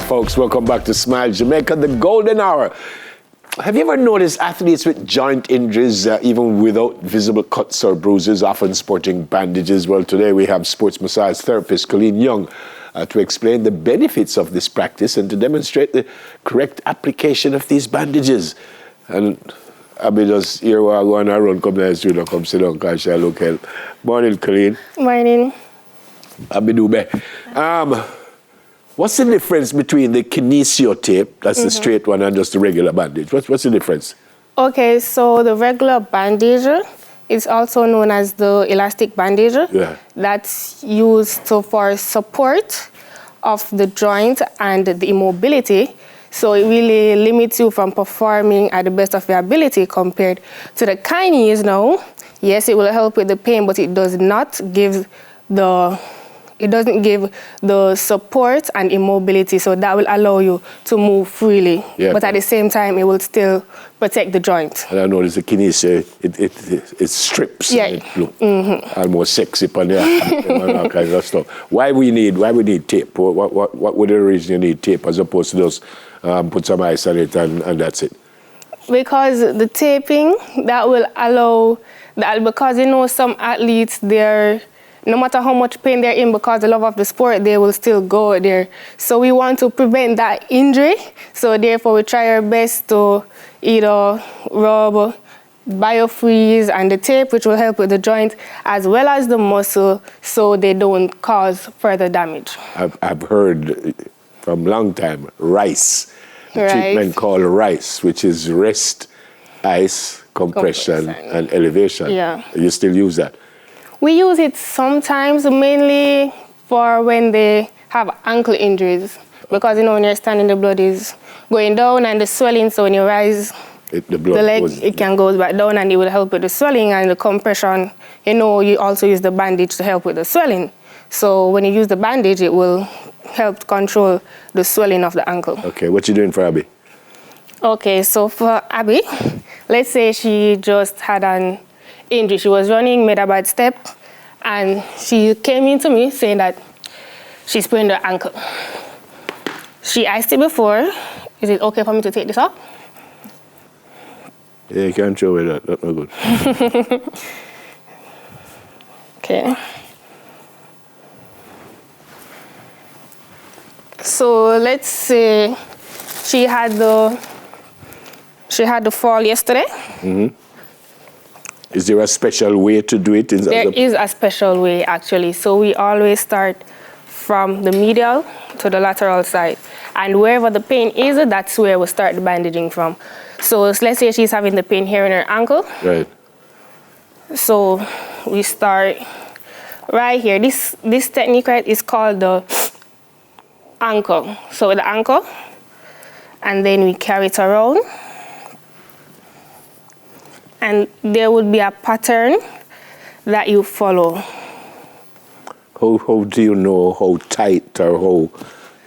folks. Welcome back to Smile Jamaica, the golden hour. Have you ever noticed athletes with joint injuries, even without visible cuts or bruises, often sporting bandages? Well, today we have sports massage therapist Colleen Young to explain the benefits of this practice and to demonstrate the correct application of these bandages. And Abby just here while I go on a run, come down the street and come sit down because I look help. Morning, Colleen. Morning. Abby Dube. What's the difference between the kinesio tape, that's the straight one, and just the regular bandage? What's the difference? Okay, so the regular bandage is also known as the elastic bandage. Yeah. That's used for support of the joint and the immobility. So it really limits you from performing at the best of your ability compared to the kines now. Yes, it will help with the pain, but it does not give the support and immobility, so that will allow you to move freely. Yeah, but at the same time, it will still protect the joint. And I notice the kinesio, it strips. Yeah. And it look almost sexy upon there and all kinds of stuff. Why we need tape? What would the reason you need tape as opposed to just put some ice on it and that's it? Because the taping, that will allow, because you know some athletes, no matter how much pain they're in, because the love of the sport, they will still go there. So we want to prevent that injury. So therefore, we try our best to either rub biofreeze and the tape, which will help with the joint, as well as the muscle, so they don't cause further damage. I've heard from a long time, RICE, treatment called RICE, which is rest, ice, compression, and elevation. Yeah. You still use that? We use it sometimes, mainly for when they have ankle injuries. Because, you know, when you're standing, the blood is going down and the swelling, so when you rise the leg, it can go back down and it will help with the swelling and the compression. You know, you also use the bandage to help with the swelling. So when you use the bandage, it will help control the swelling of the ankle. Okay, what you doing for Abby? Okay, so for Abby, let's say she just had an injury. She was running, made a bad step, and she came into me saying that she sprained her ankle. She iced it before. Is it okay for me to take this off? Yeah, you can't show me that. That's not good. Okay. So let's say she had the fall yesterday. Mm-hmm. Is there a special way to do it? There is a special way, actually. So we always start from the medial to the lateral side. And wherever the pain is, that's where we start the bandaging from. So let's say she's having the pain here in her ankle. Right. So we start right here. This technique, right, is called the ankle. So with the ankle, and then we carry it around. And there would be a pattern that you follow. How do you know how tight or how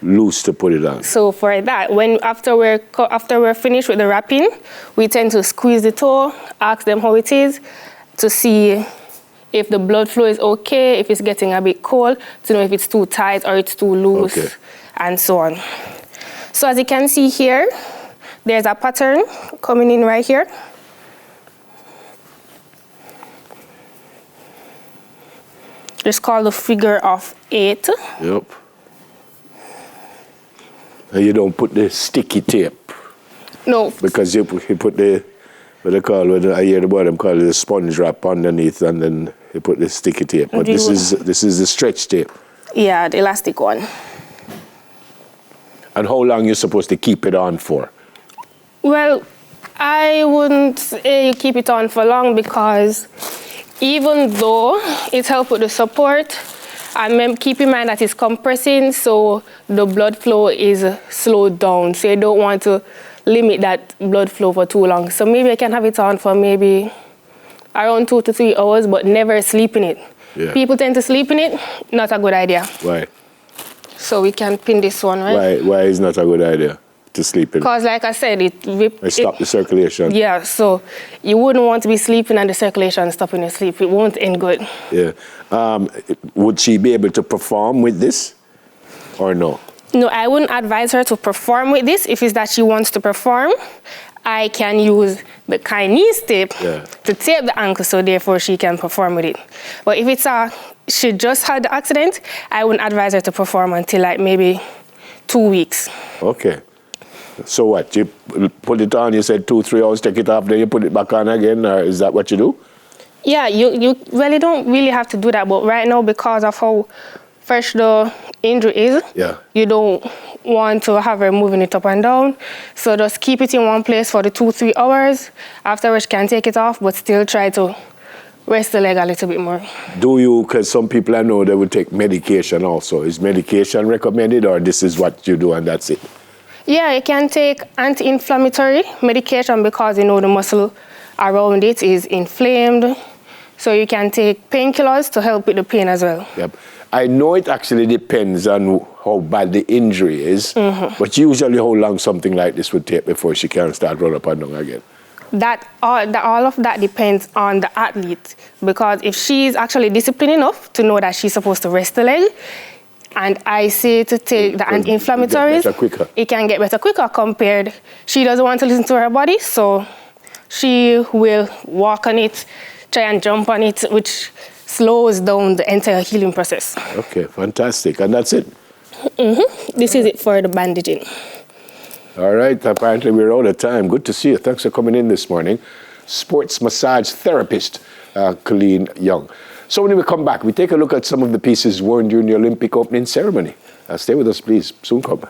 loose to put it on? So for that, after we're finished with the wrapping, we tend to squeeze the toe, ask them how it is, to see if the blood flow is okay, if it's getting a bit cold, to know if it's too tight or it's too loose, and so on. So as you can see here, there's a pattern coming in right here. It's called the figure of 8. Yep. And you don't put the sticky tape. No. Because you put the, I hear the bottom call it the sponge wrap underneath, and then you put the sticky tape. But this is the stretch tape. Yeah, the elastic one. And how long you're supposed to keep it on for? Well, I wouldn't say you keep it on for long, because even though it helps with the support, and keep in mind that it's compressing, so the blood flow is slowed down. So you don't want to limit that blood flow for too long. So maybe I can have it on for maybe around 2 to 3 hours, but never sleep in it. Yeah. People tend to sleep in it, not a good idea. Why? So we can pin this one, right? Why is not a good idea to sleep in? Because like I said, it stops the circulation. Yeah, so you wouldn't want to be sleeping and the circulation stopping your sleep. It won't end good. Yeah. Would she be able to perform with this or no? No, I wouldn't advise her to perform with this. If it's that she wants to perform, I can use the Chinese tape to tape the ankle, so therefore she can perform with it. But if it's she just had the accident, I wouldn't advise her to perform until like maybe 2 weeks. Okay. So what? You put it on, you said 2-3 hours, take it off, then you put it back on again, or is that what you do? Yeah, you really don't really have to do that, but right now, because of how fresh the injury is, you don't want to have her moving it up and down. So just keep it in one place for the 2-3 hours. Afterwards, you can take it off, but still try to rest the leg a little bit more. Do you, because some people I know they would take medication also. Is medication recommended, or this is what you do and that's it? Yeah, you can take anti-inflammatory medication because the muscle around it is inflamed. So you can take painkillers to help with the pain as well. Yep. I know it actually depends on how bad the injury is, but usually how long something like this would take before she can start running up and down again? All of that depends on the athlete, because if she's actually disciplined enough to know that she's supposed to rest the leg, and I say to take the anti-inflammatories, it can get better quicker compared. She doesn't want to listen to her body, so she will walk on it, try and jump on it, which slows down the entire healing process. Okay, fantastic. And that's it? This is it for the bandaging. All right, apparently we're out of time. Good to see you. Thanks for coming in this morning. Sports massage therapist, Colleen Young. So when we come back, we take a look at some of the pieces worn during the Olympic opening ceremony. Stay with us, please. Soon come.